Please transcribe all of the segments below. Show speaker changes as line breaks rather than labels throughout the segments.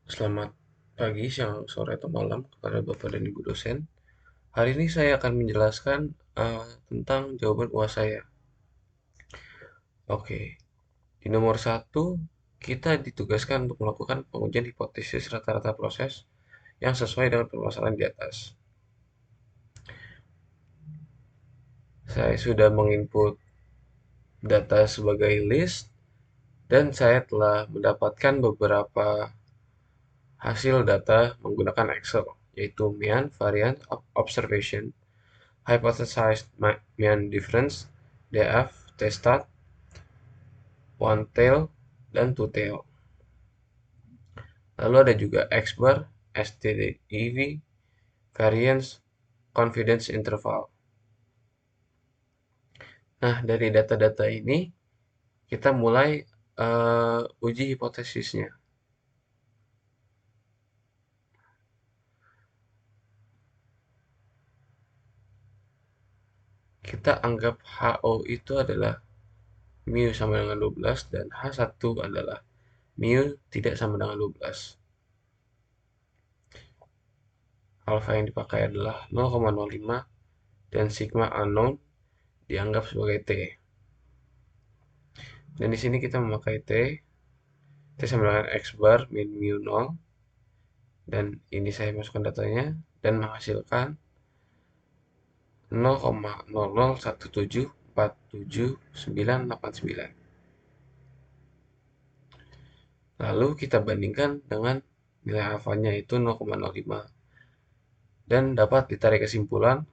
Selamat pagi, siang, sore, atau malam kepada Bapak dan Ibu dosen. Hari ini saya akan menjelaskan tentang jawaban UAS saya. Oke, di nomor satu kita ditugaskan untuk melakukan pengujian hipotesis rata-rata proses yang sesuai dengan permasalahan di atas. Saya sudah menginput data sebagai list dan saya telah mendapatkan beberapa hasil data menggunakan Excel, yaitu mean, variance, observation, hypothesized mean difference, DF, T-stat, one tail, dan two tail. Lalu ada juga X-bar, STDEV, variance, confidence interval. Nah, dari data-data ini kita mulai uji hipotesisnya. Kita anggap HO itu adalah mu sama dengan 12 dan H1 adalah mu tidak sama dengan 12. Alfa yang dipakai adalah 0,05 dan sigma unknown dianggap sebagai T. Dan di sini kita memakai T sama dengan X bar min mu 0. Dan ini saya masukkan datanya dan menghasilkan 0,00174799. Lalu kita bandingkan dengan nilai alfanya itu 0,05 dan dapat ditarik kesimpulan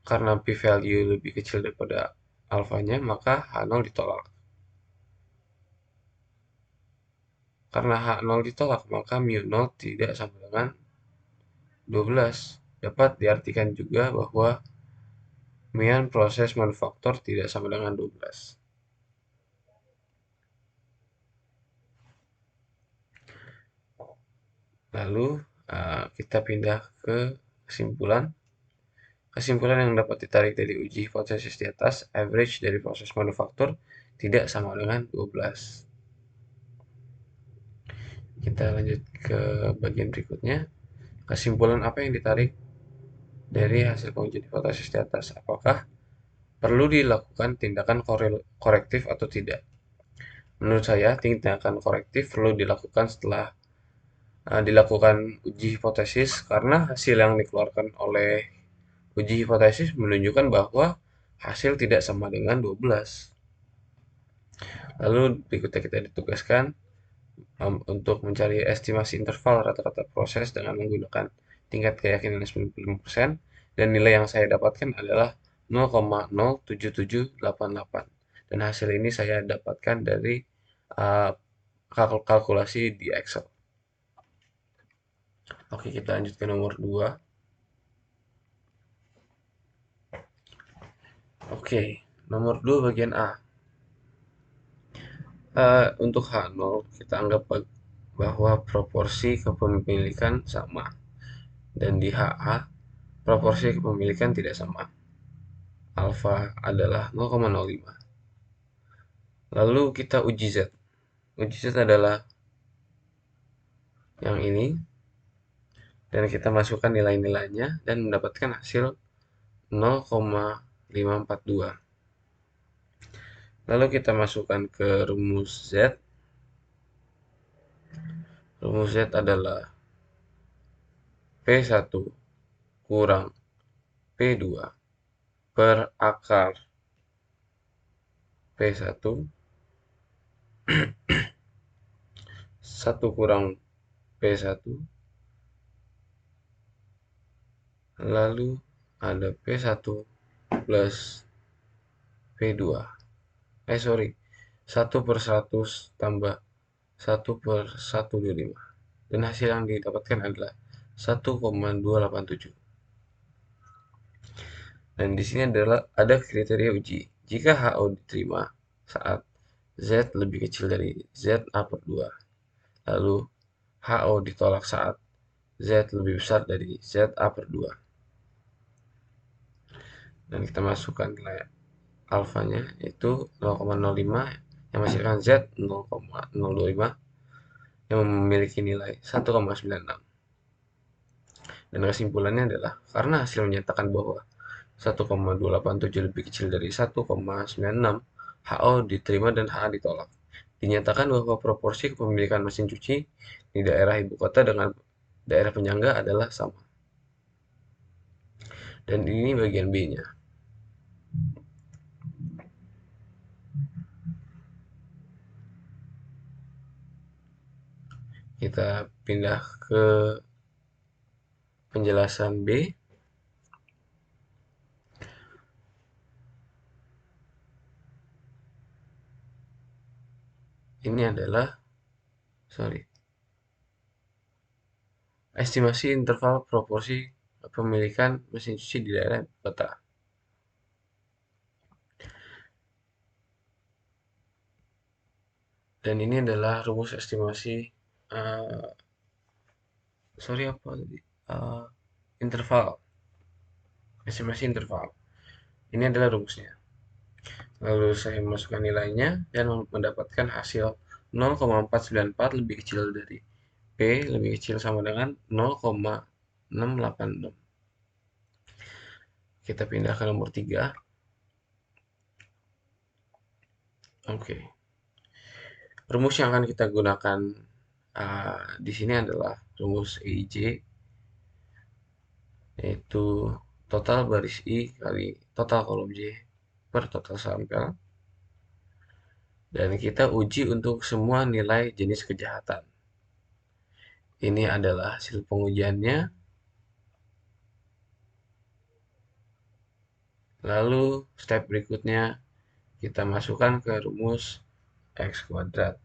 karena p-value lebih kecil daripada alfanya maka H0 ditolak. Karena H0 ditolak maka mu0 tidak sama dengan 12. Dapat diartikan juga bahwa mean proses manufaktur tidak sama dengan 12. Lalu kita pindah ke kesimpulan. Kesimpulan yang dapat ditarik dari uji hipotesis di atas, average dari proses manufaktur tidak sama dengan 12. Kita lanjut ke bagian berikutnya. Kesimpulan apa yang ditarik dari hasil pengujian hipotesis di atas? Apakah perlu dilakukan tindakan korektif atau tidak? Menurut saya, tindakan korektif perlu dilakukan setelah dilakukan uji hipotesis karena hasil yang dikeluarkan oleh uji hipotesis menunjukkan bahwa hasil tidak sama dengan 12. Lalu berikutnya kita ditugaskan untuk mencari estimasi interval rata-rata proses dengan menggunakan tingkat keyakinan 95% dan nilai yang saya dapatkan adalah 0,07788 dan hasil ini saya dapatkan dari uh, kalkulasi di Excel. Oke, kita lanjut ke nomor 2. Oke, nomor 2 bagian A. Untuk H0 kita anggap bahwa proporsi kepemilikan sama dan di HA proporsi kepemilikan tidak sama. Alfa adalah 0,05. Lalu kita uji Z. Uji Z adalah yang ini dan kita masukkan nilai-nilainya dan mendapatkan hasil 0,542. Lalu kita masukkan ke rumus Z. Rumus Z adalah P1 kurang P2 per akar P1 1 kurang P1 lalu ada P1 plus P2 1 per 100 tambah 1 per 125 dan hasil yang didapatkan adalah 1,287. Dan di sini adalah ada kriteria uji. Jika HO diterima saat Z lebih kecil dari ZA per 2, lalu HO ditolak saat Z lebih besar dari ZA per 2. Dan kita masukkan nilai alfanya yaitu 0,05 yang menghasilkan Z 0,025 yang memiliki nilai 1,96. Dan kesimpulannya adalah karena hasil menyatakan bahwa 1,287 lebih kecil dari 1,96, HO diterima dan HA ditolak. Dinyatakan bahwa proporsi kepemilikan mesin cuci di daerah ibu kota dengan daerah penyangga adalah sama. Dan ini bagian B-nya. Kita pindah ke penjelasan B. Ini adalah, estimasi interval proporsi kepemilikan mesin cuci di daerah ibu kota. Dan ini adalah rumus estimasi uh, apa tadi? Interval, estimasi interval. Ini adalah rumusnya. Lalu saya masukkan nilainya dan mendapatkan hasil 0,494 lebih kecil dari P lebih kecil sama dengan 0,686. Kita pindah ke nomor 3. Oke. Rumus yang akan kita gunakan di sini adalah rumus EIJ, yaitu total baris I kali total kolom J per total sampel. Dan kita uji untuk semua nilai jenis kejahatan. Ini adalah hasil pengujiannya. Lalu step berikutnya kita masukkan ke rumus X kuadrat.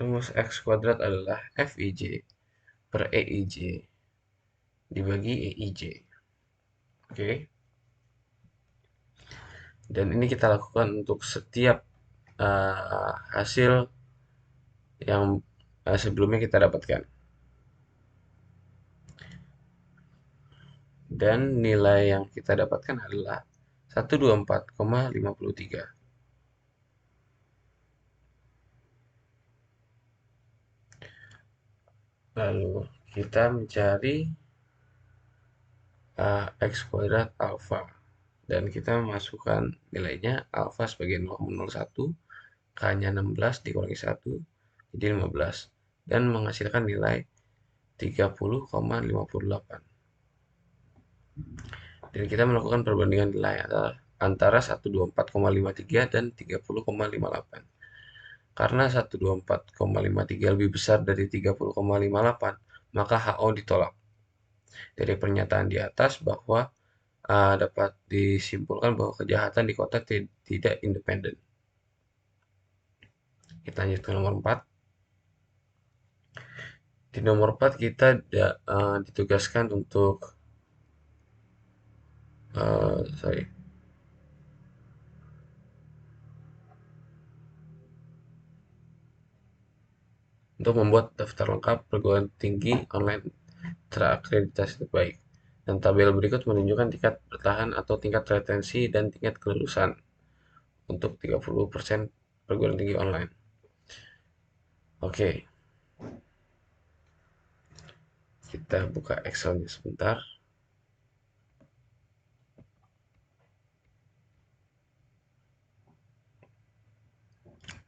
Rumus X kuadrat adalah FIJ per EIJ dibagi EIJ. Oke. Dan ini kita lakukan untuk setiap hasil yang sebelumnya kita dapatkan. Dan nilai yang kita dapatkan adalah 124,53. Lalu kita mencari X kuadrat alfa. Dan kita memasukkan nilainya alfa sebagai 0,01, K-nya 16 dikurangi 1, jadi 15. Dan menghasilkan nilai 30,58. Dan kita melakukan perbandingan nilai antara 124,53 dan 30,58. Karena 124,53 lebih besar dari 30,58, maka HO ditolak. Dari pernyataan di atas bahwa dapat disimpulkan bahwa kejahatan di kota tidak independen. Kita lanjut ke nomor 4. Di nomor 4 kita ditugaskan untuk untuk membuat daftar lengkap perguruan tinggi online terakreditasi terbaik. Dan tabel berikut menunjukkan tingkat bertahan atau tingkat retensi dan tingkat kelulusan untuk 30% perguruan tinggi online. Oke. Kita buka Excel-nya sebentar.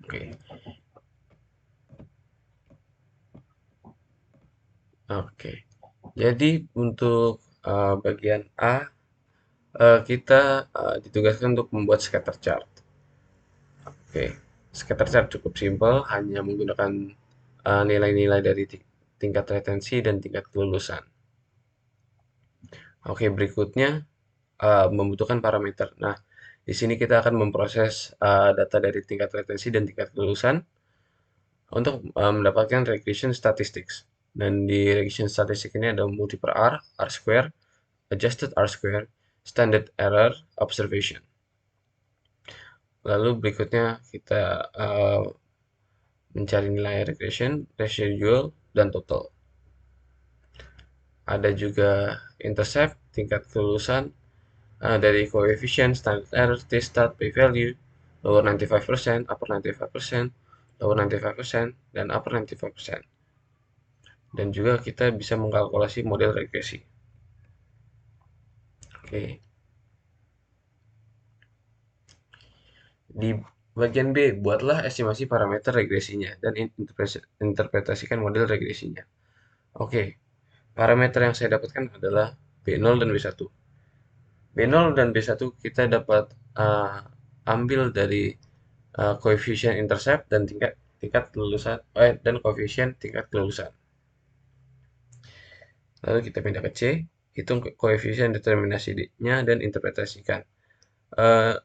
Oke. Oke. Jadi untuk bagian A, kita ditugaskan untuk membuat scatter chart. Oke, scatter chart cukup simpel, hanya menggunakan nilai-nilai dari tingkat retensi dan tingkat kelulusan. Oke, berikutnya membutuhkan parameter. Nah, di sini kita akan memproses data dari tingkat retensi dan tingkat kelulusan untuk mendapatkan regression statistics. Dan di regression statistics ini ada multiple R, R square, adjusted R square, standard error, observation. Lalu berikutnya kita mencari nilai regression, residual, dan total. Ada juga intercept, tingkat kelulusan dari koefisien, standard error, t-stat, p-value, lower 95%, upper 95%, lower 95%, dan upper 95%. Dan juga kita bisa mengkalkulasi model regresi. Oke. Di bagian B, buatlah estimasi parameter regresinya dan interpretasikan model regresinya. Oke, parameter yang saya dapatkan adalah B0 dan B1. B0 dan B1 kita dapat ambil dari koefisien intercept dan tingkat kelulusan dan koefisien tingkat kelulusan. Lalu kita pindah ke C, hitung koefisien determinasinya dan interpretasikan. Eh,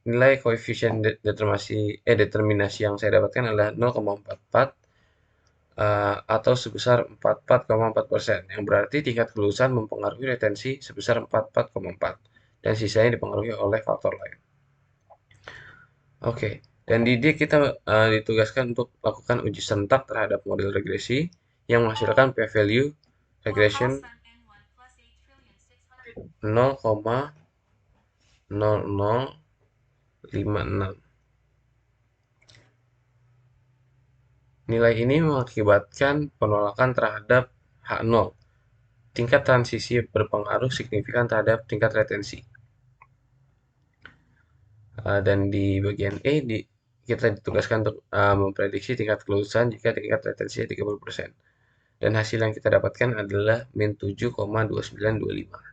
Nilai koefisien determinasi yang saya dapatkan adalah 0,44 atau sebesar 44,4%, yang berarti tingkat kelulusan mempengaruhi retensi sebesar 44,4 dan sisanya dipengaruhi oleh faktor lain. Oke, dan di D kita ditugaskan untuk lakukan uji serentak terhadap model regresi yang menghasilkan p-value regression 0,0056. Nilai ini mengakibatkan penolakan terhadap H0. Tingkat transisi berpengaruh signifikan terhadap tingkat retensi. Dan di bagian E, kita ditugaskan untuk memprediksi tingkat kelulusan jika tingkat retensinya 30%. Dan hasil yang kita dapatkan adalah min 7,2925.